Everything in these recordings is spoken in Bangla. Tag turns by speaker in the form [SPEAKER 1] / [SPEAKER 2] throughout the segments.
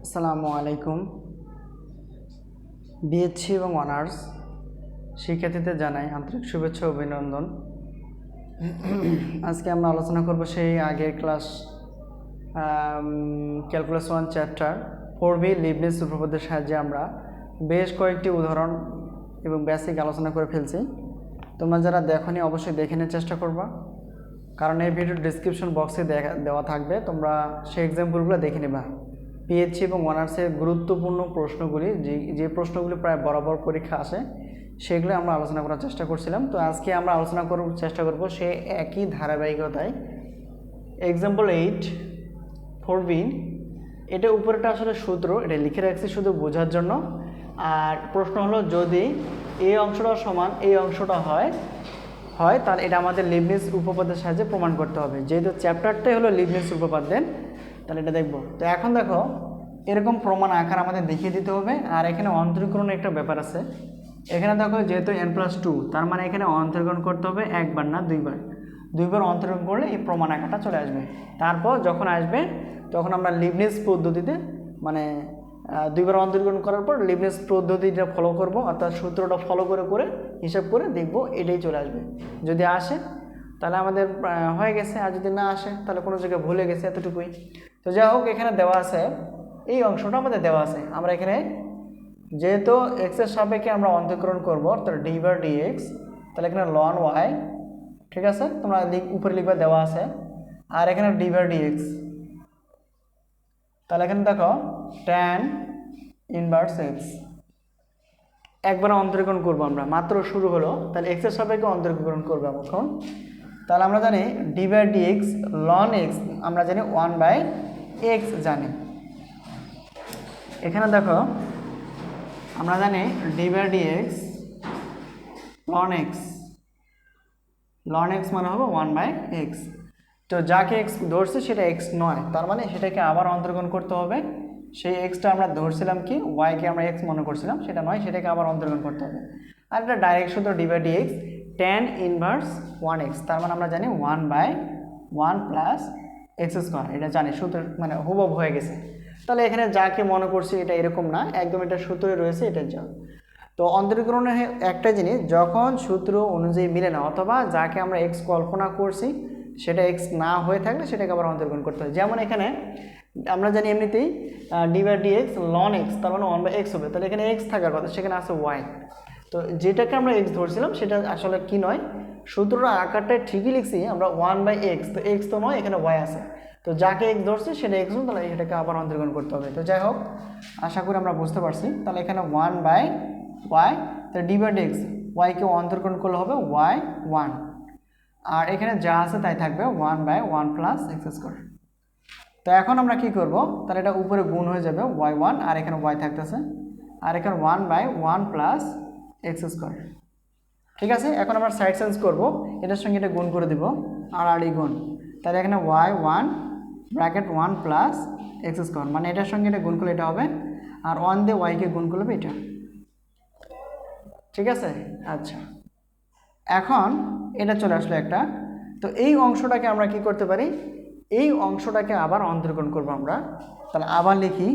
[SPEAKER 1] আসসালামু আলাইকুম। বিএসসি এবং অনার্স শিক্ষার্থীদের জানাই আন্তরিক শুভেচ্ছা ও অভিনন্দন। আজকে আমরা আলোচনা করব সেই আগের class calculus 1 chapter 4B Leibniz উপপাদ্যের সাহায্যে আমরা বেশ কয়েকটি উদাহরণ এবং বেসিক আলোচনা করে ফেলছি। তোমরা যারা দেখোনি অবশ্যই দেখে নেওয়ার চেষ্টা করবা, কারণ এই ভিডিওর ডিসক্রিপশন বক্সে দেওয়া থাকবে, তোমরা সেই এক্সাম্পলগুলো দেখে নেবা। পিএইচসি এবং অনার্সের গুরুত্বপূর্ণ প্রশ্নগুলি যে প্রশ্নগুলি প্রায় বরাবর পরীক্ষা আসে সেগুলো আমরা আলোচনা করার চেষ্টা করছিলাম। তো আজকে আমরা আলোচনা করার চেষ্টা করব সে একই ধারাবাহিকতায় এক্সাম্পল 8 4B। এটা উপরেটা আসলে সূত্র, এটা লিখে রাখছি শুধু বোঝার জন্য। আর প্রশ্ন হলো যদি এই অংশটা সমান এই অংশটা হয় তাহলে এটা আমাদের লিবনিটজ উপপাদ্যের সাহায্যে প্রমাণ করতে হবে। যেহেতু চ্যাপ্টারটাই হলো লিবনিটজ উপপাদ্যের, তাহলে এটা দেখব। তো এখন দেখো, এরকম প্রমাণ আকার আমাদের দেখিয়ে দিতে হবে। আর এখানে অন্তরীকরণের একটা ব্যাপার আছে। এখানে দেখো যেহেতু n+2, তার মানে এখানে অন্তরীকরণ করতে হবে একবার না দুইবার অন্তরীকরণ করলে এই প্রমাণ আকারটা চলে আসবে। তারপর যখন আসবে তখন আমরা লিবনিটজ পদ্ধতিতে মানে দুইবার অন্তরীকরণ করার পর লিবনিটজ পদ্ধতিটা ফলো করব, অর্থাৎ সূত্রটা ফলো করে হিসাব করে দেখব এটাই চলে আসবে। যদি আসে তাহলে আমাদের হয়ে গেছে, আর যদি না আসে তাহলে কোনো জায়গায় ভুলে গেছে, এতটুকুই। তো যাই হোক, এখানে দেওয়া আছে এই অংশটা আমাদের দেওয়া আছে। আমরা এখানে যেহেতু এক্সের সাপেক্ষে আমরা অন্তরীকরণ করবো, অর্থাৎ d/dx, তাহলে এখানে ln y, ঠিক আছে, তোমরা উপরে লিখবে দেওয়া আছে। আর এখানে d/dx, তাহলে এখানে দেখো tan ইনভার্স x, একবার অন্তরীকরণ করবো আমরা, মাত্র শুরু হলো। তাহলে এক্সের সাপেক্ষে অন্তরীকরণ করবো এখন। তাহলে আমরা জানি d/dx ln x, আমরা জানি 1/x জানি। এখানে দেখো আমরা জানি d/dx ln x মানে হবে 1/x। তো যাকে x ধরছে সেটা x নয়, তার মানে সেটাকে আবার অন্তরীকরণ করতে হবে। সেই xটা আমরা ধরছিলাম কি, y কে আমরা x মনে করছিলাম, সেটা নয়, সেটাকে আবার অন্তরীকরণ করতে হবে। আর এটা ডাইরেক্ট সূত্র d/dx tan ইনভার্স 1x, তার মানে আমরা জানি 1/1 প্লাস x², এটা জানি সূত্র, মানে হুবহু হয়ে গেছে। তাহলে এখানে যাকে মনে করছি এটা এরকম না, একদম এটা সূত্রে রয়েছে, এটা যা। তো অন্তরীকরণের একটা জিনিস, যখন সূত্র অনুযায়ী মিলে না, অথবা যাকে আমরা x কল্পনা করছি সেটা x না হয়ে থাকলে সেটাকে আবার অন্তরীকরণ করতে হয়। যেমন এখানে আমরা জানি এমনিতেই d/dx ln x, তার মানে 1/x হবে। তাহলে এখানে x থাকার কথা, সেখানে আছে y। তো যেটাকে আমরা x ধরছিলাম সেটা আসলে কি নয়, সূত্রটা আকারটা ঠিকই লিখছি আমরা 1/x, তো x তো নয়, এখানে y আছে। তো যাকে x ধরছে সেটা x নয়, তাহলে এটাকে আবার অন্তরীকরণ করতে হবে। তো যাই হোক, আশা করি আমরা বুঝতে পারছি। তাহলে এখানে 1/y, তাহলে d/dx y কে অন্তরীকরণ করলে হবে y1, আর এখানে যা আছে তাই থাকবে 1/1 প্লাস x²। তো এখন আমরা কি করব, তাহলে এটা উপরে গুণ হয়ে যাবে y1, আর এখানে y থাকতেছে, আর এখানে 1/1 প্লাস x²। ঠিক আছে, এখন আমরা সাইড চেঞ্জ করব, এটার সঙ্গে এটা গুণ করে দিব, আর গুণ। তাহলে এখানে y1 ব্র্যাকেট 1 প্লাস x², মানে এটার সঙ্গে এটা গুণ করলে এটা হবে, আর 1 দিয়ে y কে গুণ করলে এটা। ঠিক আছে, আচ্ছা, এখন এটা চলে আসলো একটা। তো এই অংশটাকে আমরা কি করতে পারি, এই অংশটাকে আবার অন্তরীকরণ করব আমরা। তাহলে আবার লিখি,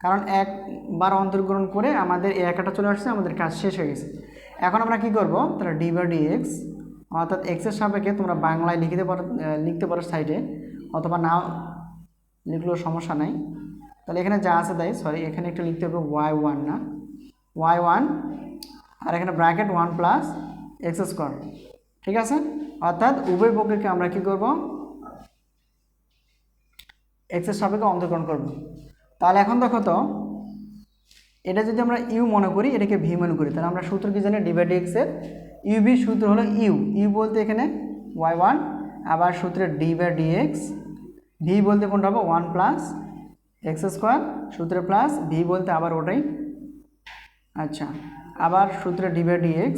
[SPEAKER 1] কারণ একবার অন্তরীকরণ করে আমাদের এই একাটা চলে আসছে, আমাদের কাজ শেষ হয়ে গেছে। এখন আমরা কি করব, তাহলে d/dx, অর্থাৎ এক্সের সাপেক্ষে তোমরা বাংলায় লিখতে পারো সাইডে, অথবা না লিখলেও সমস্যা নাই। তাহলে এখানে যা আছে তাই, সরি, এখানে একটু লিখতে হবে y1 না, y1, আর এখানে ব্র্যাকেট 1 প্লাস x²। ঠিক আছে, অর্থাৎ উভয় পক্ষকে আমরা কি করব, এক্সের সাপেক্ষে অন্তরীকরণ করব। তাহলে এখন দেখো তো, এটা যদি আমরা ইউ মনে করি, এটাকে ভি মনে করি, তাহলে আমরা সূত্র কি জানি, d/dx এর ইউভি সূত্র হলো ইউ বলতে এখানে y1, আবার সূত্রে d/dx ভি বলতে কোনটা হবে 1 প্লাস x² সূত্রে প্লাস ভি বলতে আবার ওটাই। আচ্ছা, আবার সূত্রে d/dx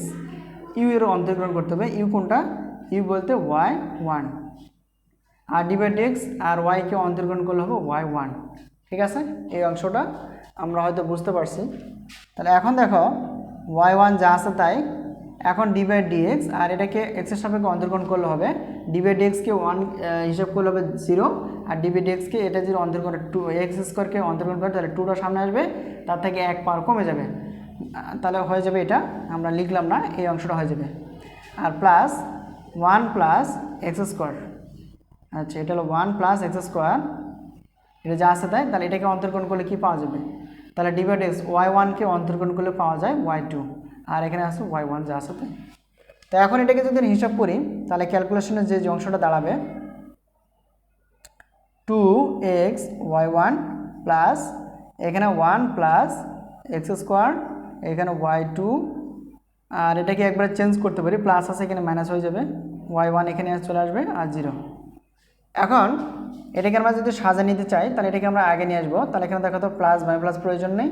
[SPEAKER 1] ইউ এর অন্তরীকরণ করতে হবে, ইউ কোনটা, ইউ বলতে y1, আর d/dx আর y কে অন্তরীকরণ করলে হবে y1। ঠিক আছে, এই অংশটা আমরা হয়তো বুঝতে পারছি। তাহলে এখন দেখো y1 যা আছে তাই, এখন d/dx, আর এটাকে x এর সাপেক্ষে অন্তরীকরণ করলে হবে d/dx কে 1 হিসাব করলে হবে 0, আর ডিবি ডিএক্সকে এটা যদি অন্তর্গণ 2x² অন্তর্গণ করে তাহলে 2টা সামনে আসবে, তার থেকে 1 পাওয়ার কমে যাবে, তাহলে হয়ে যাবে এটা আমরা লিখলাম না, এই অংশটা হয়ে যাবে। আর প্লাস 1 প্লাস x², আচ্ছা এটা হলো 1 প্লাস x², এটা যা আছে তাই, তাহলে এটাকে অন্তর্গণ করলে কি পাওয়া যাবে, তাহলে ডিভাইড এক্স y1কে অন্তর্গণ করলে পাওয়া যায় y2, আর এখানে আছে y1 যা আছে তাই। তো এখন এটাকে যদি হিসাব করি তাহলে ক্যালকুলেশনের যে অংশটা দাঁড়াবে 2x y1 প্লাস এখানে 1 প্লাস x², এখানে y2, আর এটাকে একবার চেঞ্জ করতে পারি, প্লাস আছে এখানে মাইনাস হয়ে যাবে, y1 এখানে চলে আসবে আর 0। এখন এটাকে আমরা যদি সাজা নিতে চাই তাহলে এটাকে আমরা আগে নিয়ে আসবো, তাহলে এখানে দেখো তো প্লাস বাই প্লাস প্রয়োজন নেই,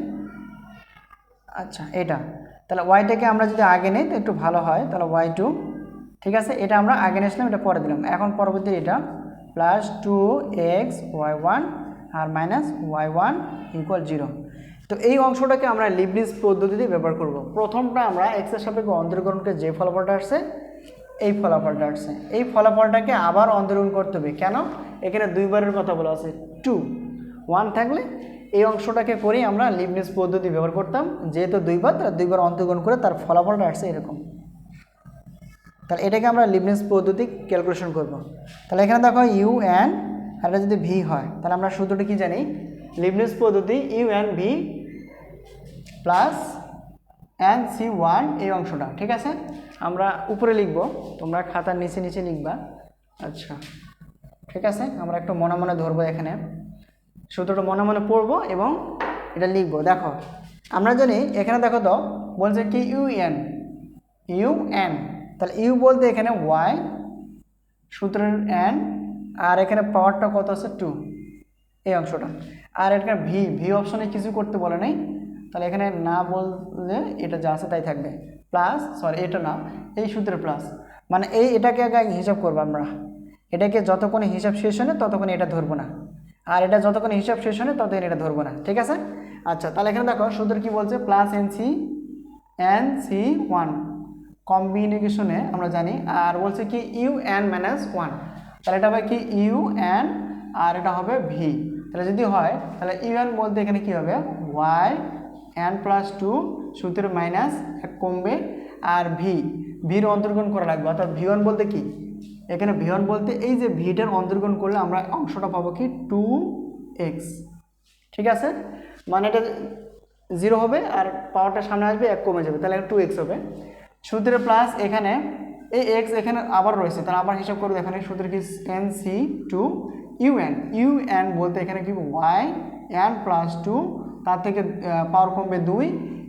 [SPEAKER 1] আচ্ছা এটা, তাহলে ওয়াইটাকে আমরা যদি আগে নিই তো একটু ভালো হয়, তাহলে y2, ঠিক আছে এটা আমরা আগে নিয়েছিলাম, এটা পরে দিলাম। এখন পরবর্তী এটা প্লাস 2x y1 আর মাইনাস y1 = 0। তো এই অংশটাকে আমরা লিবনিজ পদ্ধতিতে ব্যবহার করব। প্রথমটা আমরা এক্স এর সাপেক্ষে অন্তর্গণকে যে ফলাফলটা আসছে এই ফলাফলটা আসছে, এই ফলাফলটাকে আবার অন্তর্গণ করতে হবে। কেন? এখানে দুইবারের কথা বলা আছে, 2 1 থাকলে এই অংশটাকে করেই আমরা লিবনিজ পদ্ধতি ব্যবহার করতাম, যেহেতু দুইবার তার দুইবার অন্তর্গণ করে তার ফলাফলটা আসছে এরকম। তাহলে এটাকে আমরা লিবনিজ পদ্ধতি ক্যালকুলেশন করব। তাহলে এখানে দেখো ইউ এন আর এটা যদি ভি হয় তাহলে আমরা সূত্রটা কি জানি, লিবনিজ পদ্ধতি u n v plus n c one, এই অংশটা ঠিক আছে আমরা উপরে লিখব, তোমরা খাতার নিচে নিচে লিখবা। আচ্ছা ঠিক আছে, আমরা একটু মনে মনে ধরবো, এখানে সূত্রটা মনে মনে পড়বো এবং এটা লিখবো। দেখো আমরা জানি এখানে দেখো তো বলছে কি ইউ এন, তাহলে ইউ বলতে এখানে ওয়াই সূত্রের এন, আর এখানে পাওয়ারটা কত আছে 2, এই অংশটা। আর এখানে ভি অপশনে কিছু করতে বলে নাই, তাহলে এখানে না বললে এটা যা আছে তাই থাকবে, প্লাস সরি এটা না, এই সূত্রের প্লাস, মানে এটাকে আগে হিসাব করবো আমরা, এটাকে যতক্ষণ হিসাব শেষ হয় না ততক্ষণ এটা ধরবো না, আর এটা যতক্ষণ হিসাব শেষ হয় না ততক্ষণ এটা ধরবো না, ঠিক আছে। আচ্ছা তাহলে এখানে দেখো সূত্র কি বলছে, প্লাস এন সি ওয়ান কম্বিনেশনে আমরা জানি, আর বলছে কি ইউ এন মাইনাস ওয়ান, তাহলে এটা হবে কি ইউ এন আর এটা হবে ভি। তাহলে যদি হয় তাহলে ইউ এন বলতে এখানে কি হবে ওয়াই এন প্লাস 2 সূত্রের মাইনাস এক কমবে, আর ভির অন্তর্গণ করা লাগবে, অর্থাৎ ভি1 বলতে কি, এখানে ভি1 বলতে এই যে ভিটার অন্তর্গণ করলে আমরা অংশটা পাবো কি 2x, ঠিক আছে, মানে এটা 0 হবে আর পাওয়ারটা সামনে আসবে 1 কমে যাবে, তাহলে 2x হবে। সূত্রে প্লাস এখানে এই x এখানে আবার রয়েছে, তাহলে আবার হিসাব করবো, এখানে সূত্রে কি এন সি 2 ইউএন বলতে এখানে কি ওয়াই এন প্লাস 2, তার থেকে পাওয়ার কমবে 2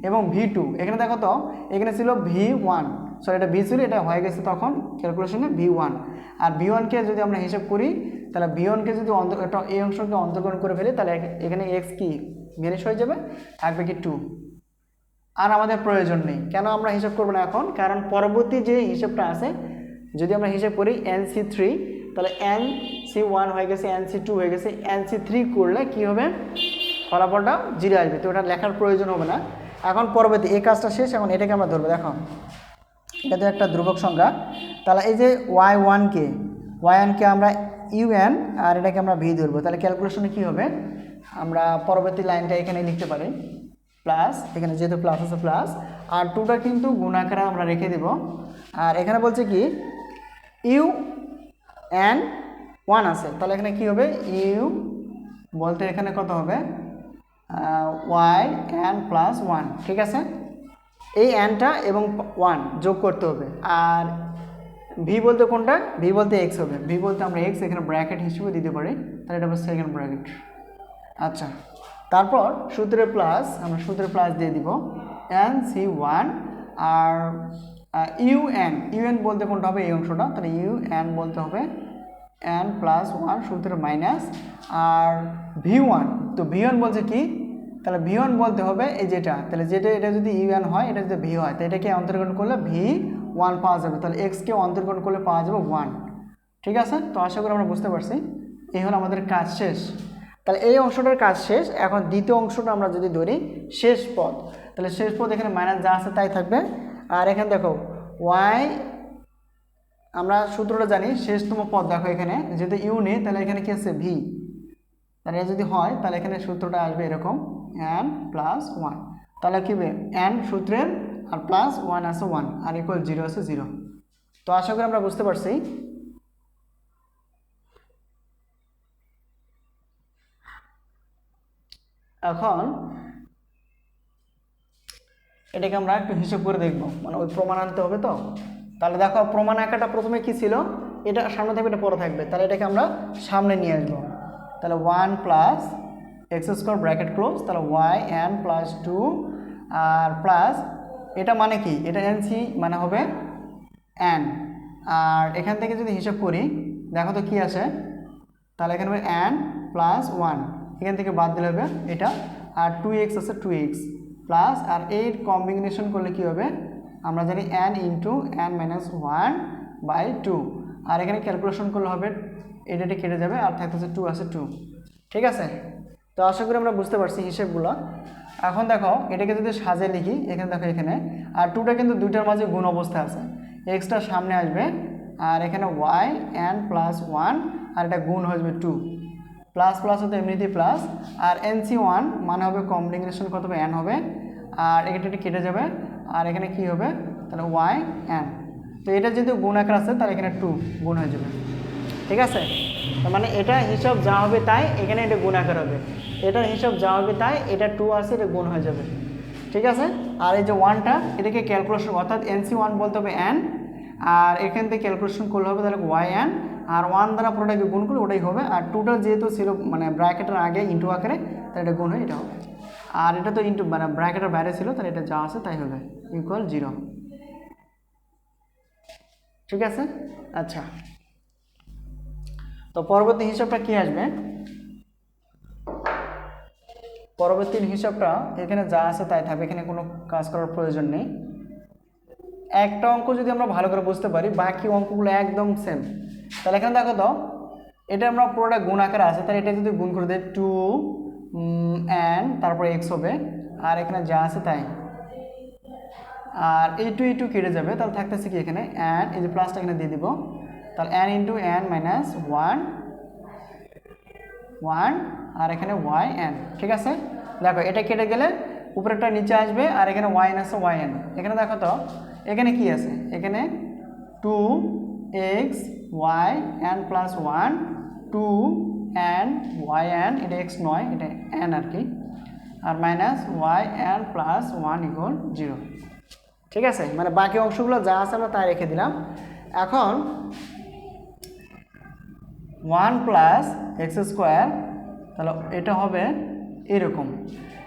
[SPEAKER 1] এবং ভি2, এখানে দেখো তো এখানে ছিল ভি1, সরি এটা ভি ছিল, এটা হয়ে গেছে তখন ক্যালকুলেশনে ভি1, আর ভি1কে যদি আমরা হিসাব করি তাহলে ভি1কে যদি এই অংশকে অন্তর্গণ করে ফেলি তাহলে এখানে এক্স কি ভ্যানিশ হয়ে যাবে, থাকবে কি 2, আর আমাদের প্রয়োজন নেই। কেন আমরা হিসাব করবো না এখন, কারণ পরবর্তী যে হিসাবটা আছে যদি আমরা হিসাব করি NC3 তাহলে NC1 হয়ে গেছে, NC2 হয়ে গেছে, NC3 করলে কি হবে ফলাফলটা 0 আসবে, তো ওটা লেখার প্রয়োজন হবে না। এখন পরবর্তী এই কাজটা শেষ, এখন এটাকে আমরা ধরবো। দেখো এটা তো একটা ধ্রুবক সংখ্যা, তাহলে এই যে y1কে আমরা UN আর এটাকে আমরা ভি ধরবো, তাহলে ক্যালকুলেশনে কি হবে, আমরা পরবর্তী লাইনটা এখানে লিখতে পারি প্লাস, এখানে যেহেতু প্লাস আছে প্লাস, আর 2টা কিন্তু গুণাকারে আমরা রেখে দেব, আর এখানে বলছে কি UN1 আছে, তাহলে এখানে কি হবে ইউ বলতে এখানে কত হবে yn প্লাস 1, ঠিক আছে, এই nটা এবং 1 যোগ করতে হবে, আর ভি বলতে কোনটা, ভি বলতে এক্স হবে, ভি বলতে আমরা এক্স এখানে ব্র্যাকেট হিসেবে দিতে পারি, তাহলে এটা হবে সেকেন্ড ব্র্যাকেট। আচ্ছা তারপর সূত্রের প্লাস, আমরা সূত্রের প্লাস দিয়ে দিব NC1 আর ইউএন বলতে কোনটা হবে এই অংশটা, তাহলে ইউএন বলতে হবে n প্লাস 1 সূত্রের মাইনাস, আর ভি1, তো ভি1 বলছে কি, তাহলে ভি1 বলতে হবে এই যেটা, তাহলে যেটা এটা যদি ইউএন হয় এটা যদি ভি হয়, তো এটাকে অন্তর্গণ করলে ভি1 পাওয়া যাবে, তাহলে এক্সকে অন্তর্গণ করলে পাওয়া যাবে 1, ঠিক আছে। তো আশা করি আমরা বুঝতে পারছি, এই হলো আমাদের কাজ শেষ। তাহলে এই অংশটার কাজ শেষ, এখন দ্বিতীয় অংশটা আমরা যদি ধরি শেষ পদ, তাহলে শেষ পদ এখানে মাইনাস যা আছে তাই থাকবে, আর এখানে দেখো আমরা সূত্রটা জানি, শেষতম পদ দেখো এখানে যদি ইউ নেই তাহলে এখানে কি আছে ভি, তাহলে যদি হয় তাহলে এখানে সূত্রটা আসবে এরকম n প্লাস 1, তাহলে কি হবে n সূত্রের আর প্লাস 1 আছে 1 আর ইকুয়াল 0 আছে 0। তো আশা করি আমরা বুঝতে পারছি। এখন এটাকে আমরা একটু হিসাব করে দেখব, মানে ওই প্রমাণ আনতে হবে তো। তাহলে দেখো প্রমাণ আঁকাটা প্রথমে কি ছিল, এটা সামনে থাকবে এটা পরে থাকবে, তাহলে এটাকে আমরা সামনে নিয়ে আসবো। তাহলে 1 plus x square bracket close, তাহলে ওয়াই এন প্লাস 2 আর প্লাস এটা মানে কি, এটা এনসি মানে হবে এন, আর এখান থেকে যদি হিসাব করি দেখো তো কি আসে, তাহলে এখানে হবে এন প্লাস 1, এখান থেকে বাদ দিলে হবে এটা, আর 2x আছে 2x প্লাস, আর এই কম্বিনেশন করলে কি হবে আমরা জানি n ইন্টু n মাইনাস 1/2, আর এখানে ক্যালকুলেশন করলে হবে এটা কেটে যাবে আর থাকতেছে 2 আছে 2। ঠিক আছে, তো আশা করি আমরা বুঝতে পারছি হিসেবগুলো। এখন দেখো এটাকে যদি সাজিয়ে লিখি, এখানে দেখো এখানে আর 2টা কিন্তু দুইটার মাঝে গুণ অবস্থা আছে, এক্সটা সামনে আসবে আর এখানে ওয়াই এন প্লাস 1 আর এটা গুণ হয়ে যাবে 2, প্লাস প্লাস হতে এমনিতেই প্লাস, আর এনসি 1 মানে হবে কম্বিনেশন কত হবে n হবে, আর এটা কেটে যাবে আর এখানে কি হবে তাহলে ওয়াই এন, তো এটা যেহেতু গুণ আকার আছে তাহলে এখানে 2 গুণ হয়ে যাবে। ঠিক আছে, তার মানে এটা হিসাব যা হবে তাই এখানে এটা গুণ আকার হবে, এটার হিসাব যা হবে তাই এটা 2 আছে এটা গুণ হয়ে যাবে। ঠিক আছে, আর এই যে 1টা এটাকে ক্যালকুলেশন অর্থাৎ এনসি 1 বলতে হবে n, আর এখান থেকে ক্যালকুলেশন করলে হবে তাহলে ওয়াই এন, আর 1 দ্বারা পুরোটাকে গুণ করলে ওটাই হবে, আর 2টা যেহেতু ছিল মানে ব্র্যাকেটের আগে ইন্টু আকারে তাহলে এটা গুণ হয়ে এটা হবে, আর এটা তো ইন্টু মানে ব্র্যাকেটের বাইরে ছিল তাহলে এটা যা আছে তাই হবে ইকুয়াল 0। ঠিক আছে, আচ্ছা তো পরবর্তী হিসাবটা কি আসবে, পরবর্তী হিসাবটা এখানে যা আছে তাই থাকবে, এখানে কোনো কাজ করার প্রয়োজন নেই। একটা অঙ্ক যদি আমরা ভালো করে বুঝতে পারি বাকি অঙ্কগুলো একদম সেম, তাহলে এখানে দেখো তো এটা আমরা পুরোটা গুণ আকারে আছে, তাহলে এটা যদি গুণ করে দেয় 2 n তারপরে x হবে, আর এখানে যা আছে তাই, আর এই 2 কেটে যাবে, তাহলে থাকতেছে কি এখানে n, এই যে প্লাসটা এখানে দিয়ে দিব, তাহলে n ইন্টু n মাইনাস 1 আর এখানে ওয়াই এন। ঠিক আছে, দেখো এটা কেটে গেলে উপরেরটা নিচে আসবে আর এখানে ওয়াই এন আছে ওয়াই এন, এখানে দেখো তো এখানে কি আছে, এখানে 2x y n plus 1 2n y n, এটা x নয় এটা n আর কি, আর minus y n plus 1 equal 0। ঠিক আছে, মানে বাকি অংশগুলো যা আছে আমরা তাই রেখে দিলাম। এখন 1 প্লাস এক্স স্কোয়ার, তাহলে এটা হবে এরকম,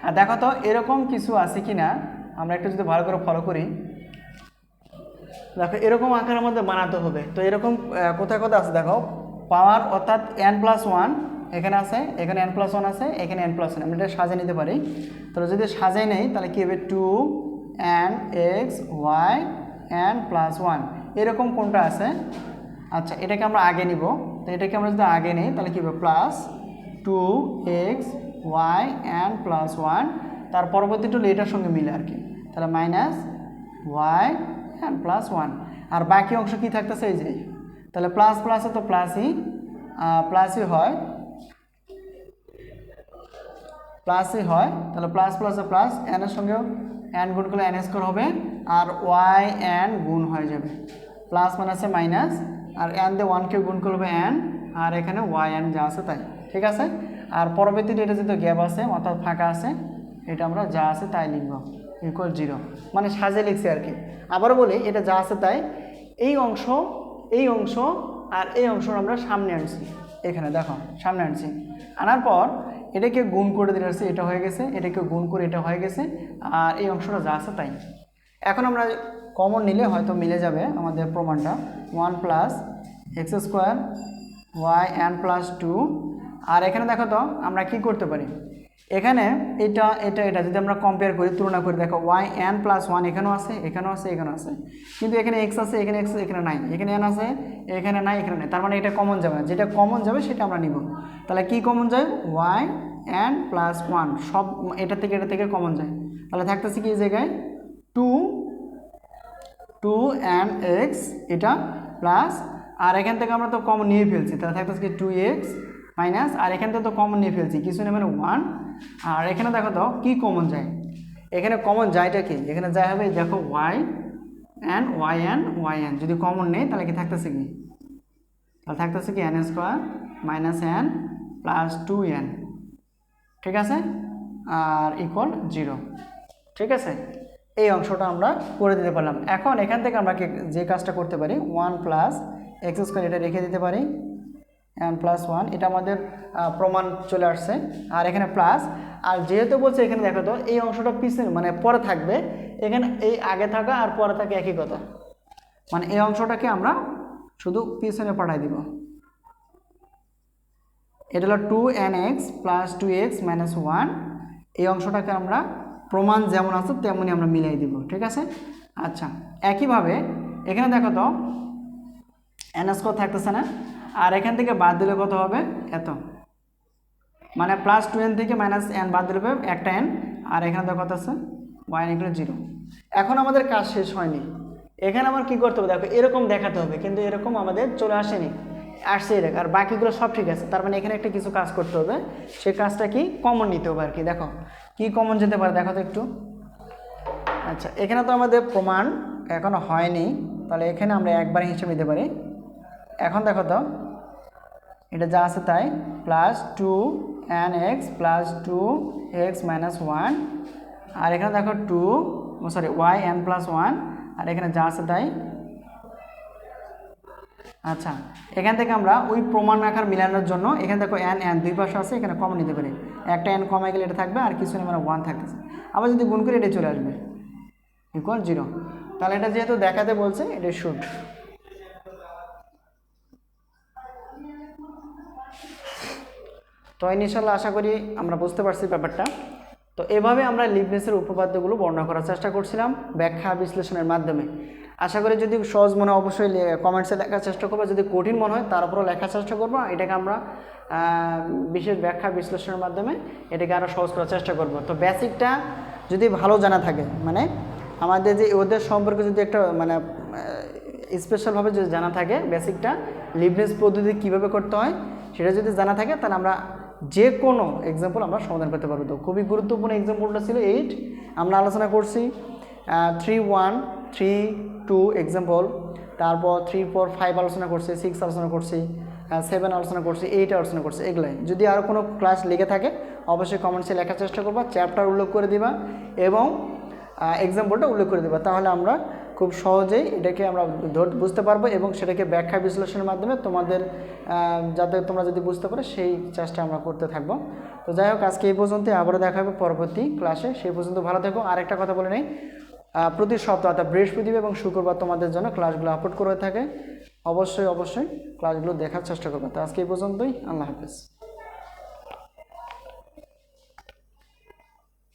[SPEAKER 1] আর দেখো তো এরকম কিছু আছে কি না আমরা একটু যদি ভালো করে ফলো করি, দেখো এরকম আকারের মধ্যে বানাতে হবে, তো এরকম কোথায় কোথায় আছে দেখো, পাওয়ার অর্থাৎ n প্লাস 1 এখানে আছে, এখানে n প্লাস 1 আছে, এখানে n প্লাস 1, আমরা এটা সাজিয়ে নিতে পারি। তাহলে যদি সাজিয়ে নেই তাহলে কী হবে 2n x y n plus 1, এরকম কোনটা আছে, আচ্ছা এটাকে আমরা আগে নিব, তো এটাকে আমরা যদি আগে নিই তাহলে কী হবে plus 2x y n plus 1, তার পরবর্তীটা এটার সঙ্গে মিলে আর কি, তাহলে মাইনাস y n প্লাস 1, আর বাকি অংশ কি থাকতেছে এই যে, তাহলে প্লাস প্লাসে তো প্লাসই হয়, তাহলে প্লাস প্লাসে প্লাস, n এর সঙ্গেও n গুণ করলে n স্কোয়ার হবে, আর y n গুণ হয়ে যাবে, প্লাস মাইনাসে মাইনাস, আর n দিয়ে 1কে গুণ করবে n, আর এখানে y n যা আছে তাই। ঠিক আছে, আর পরবর্তীতে এটা যেহেতু গ্যাপ আছে অর্থাৎ ফাঁকা আছে, এটা আমরা যা আছে তাই লিখব ইকুয়াল 0, মানে সাজিয়ে লিখছি আর কি। আবারও বলি এটা যা আছে তাই, এই অংশ আর এই অংশ আমরা সামনে আনছি, এখানে দেখো সামনে আনছি, আনার পর এটাকে গুণ করে দিলে আসছে এটা হয়ে গেছে, এটাকে গুণ করে এটা হয়ে গেছে, আর এই অংশটা যা আছে তাই। এখন আমরা কমন নিলে হয়তো মিলে যাবে আমাদের প্রমাণটা, 1 plus x square y n plus 2, আর এখানে দেখো তো আমরা কি করতে পারি, এখানে এটা যদি আমরা কম্পেয়ার করি তুলনা করি, দেখো ওয়াই এন প্লাস 1 এখানেও আছে এখানেও আছে এখানেও আছে, কিন্তু এখানে এক্স আছে এখানে এক্স এখানে নাই, এখানে এন আছে এখানে নাই এখানে নাই, তার মানে এটা কমন যাবে না, যেটা কমন যাবে সেটা আমরা নিব। তাহলে কি কমন যায়, ওয়াই এন প্লাস 1 সব এটা থেকে কমন যায়, তাহলে থাকতেছে কি এই জায়গায় 2nx এটা প্লাস, আর এখান থেকে আমরা তো কমন নিয়ে ফেলছি, তাহলে থাকতেছে কি 2x মাইনাস, আর এখান থেকে তো কমন নিয়ে ফেলছি কিছু নেই মানে 1, আর এখানে দেখো তো কি কমন যায়, এখানে কমন যায়টা কি, এখানে যাই হবে দেখো yn যদি কমন নেই তাহলে কি থাকতেছে কি, তাহলে থাকতেছে কি n square minus n plus 2n, ঠিক আছে, আর ইকুয়াল 0, ঠিক আছে। এই অংশটা আমরা করে দিতে পারলাম। এখন এখান থেকে আমরা যে কাজটা করতে পারি 1 প্লাস এক্স স্কোয়ার এটা রেখে দিতে পারি, n প্লাস 1, এটা আমাদের প্রমাণ চলে আসছে, আর এখানে প্লাস, আর যেহেতু বলছে এখানে দেখো তো এই অংশটা পিছনে মানে পরে থাকবে, এখানে এই আগে থাকা আর পরে থাকে একই কথা, মানে এই অংশটাকে আমরা শুধু পিছনে পাঠাই দিব। এটা হলো 2nx প্লাস 2x মাইনাস 1, এই অংশটাকে আমরা প্রমাণ যেমন আছে তেমনই আমরা মিলাই দিব, ঠিক আছে। আচ্ছা, একইভাবে এখানে দেখো তো n স্কোয়ার থাকতেছে না, আর এখান থেকে বাদ দিলে কত হবে এত, মানে প্লাস 2n থেকে মাইনাস n বাদ দিলে একটা n, আর এখানে দেখো কত আছে y ইকুয়াল 0। এখন আমাদের কাজ শেষ হয়নি, এখানে আমার কি করতে হবে দেখো, এরকম দেখাতে হবে, কিন্তু এরকম আমাদের চলে আসেনি, আসছে এরকম, আর বাকিগুলো সব ঠিক আছে, তার মানে এখানে একটা কিছু কাজ করতে হবে, সেই কাজটা কি কমন নিতে হবে আর কি। দেখো কি কমন যেতে পারে দেখো তো একটু। আচ্ছা, এখানে তো আমাদের প্রমাণ এখনো হয়নি, তাহলে এখানে আমরা একবার হিসেবে নিতে পারি। এখন দেখো তো এটা যা আছে তাই, plus 2nx plus 2x minus 1, আর এখানে দেখো yn প্লাস 1, আর এখানে যা আছে তাই। আচ্ছা, এখান থেকে আমরা ওই প্রমাণ আকার মিলানোর জন্য এখানে দেখো n দুই পাশে আছে, এখানে কমন নিতে পারি, একটা n কমে গেলে এটা থাকবে, আর কিছু নেই মানে 1 থাকতেছে, আবার যদি গুণ করে এটা চলে আসবে ইকুয়াল 0, তাহলে এটা যেহেতু দেখাতে বলছে এটা শুড। তো ইনশাআল্লাহ আশা করি আমরা বুঝতে পারছি ব্যাপারটা। তো এভাবে আমরা লিবনিৎজের উপপাদ্যগুলো বর্ণনা করার চেষ্টা করছিলাম ব্যাখ্যা বিশ্লেষণের মাধ্যমে। আশা করি যদি সহজ মনে হয় অবশ্যই কমেন্টসে লেখার চেষ্টা করবো, যদি কঠিন মনে হয় তারপরেও লেখার চেষ্টা করবো, এটাকে আমরা বিশেষ ব্যাখ্যা বিশ্লেষণের মাধ্যমে এটাকে আরও সহজ করার চেষ্টা করব। তো বেসিকটা যদি ভালো জানা থাকে, মানে আমাদের যে ওদের সম্পর্কে যদি একটা মানে স্পেশালভাবে যদি জানা থাকে, বেসিকটা লিবনিৎজ পদ্ধতি কীভাবে করতে হয় সেটা যদি জানা থাকে, তাহলে আমরা যে কোনো এক্সাম্পল আমরা সমাধান করতে পারবো। তো খুবই গুরুত্বপূর্ণ এক্সাম্পলটা ছিল 8, আমরা আলোচনা করছি 3, 1, 3, 2 এক্সাম্পল, তারপর 3, 4, 5 আলোচনা করছি, 6 আলোচনা করছি, 7 আলোচনা করছি, 8 আলোচনা করছি, এগুলাই। যদি আরও কোনো ক্লাস লেগে থাকে অবশ্যই কমেন্টসে লেখার চেষ্টা করবা, চ্যাপ্টার উল্লেখ করে দিবা এবং এক্সাম্পলটা উল্লেখ করে দেবা, তাহলে আমরা খুব সহজেই এটাকে আমরা বুঝতে পারবো এবং সেটাকে ব্যাখ্যা বিশ্লেষণের মাধ্যমে তোমাদের যাতে তোমরা যদি বুঝতে পারো সেই চেষ্টা আমরা করতে থাকবো। তো যাই হোক, আজকে এই পর্যন্তই, আবারও দেখা হবে পরবর্তী ক্লাসে, সেই পর্যন্ত ভালো থেকো। আর একটা কথা বলে নেই, প্রতি সপ্তাহ অর্থাৎ বৃহস্পতিবার এবং শুক্রবার তোমাদের জন্য ক্লাসগুলো আপলোড করে থাকে, অবশ্যই ক্লাসগুলো দেখার চেষ্টা করবে। তো আজকে এই পর্যন্তই, আল্লাহ হাফেজ।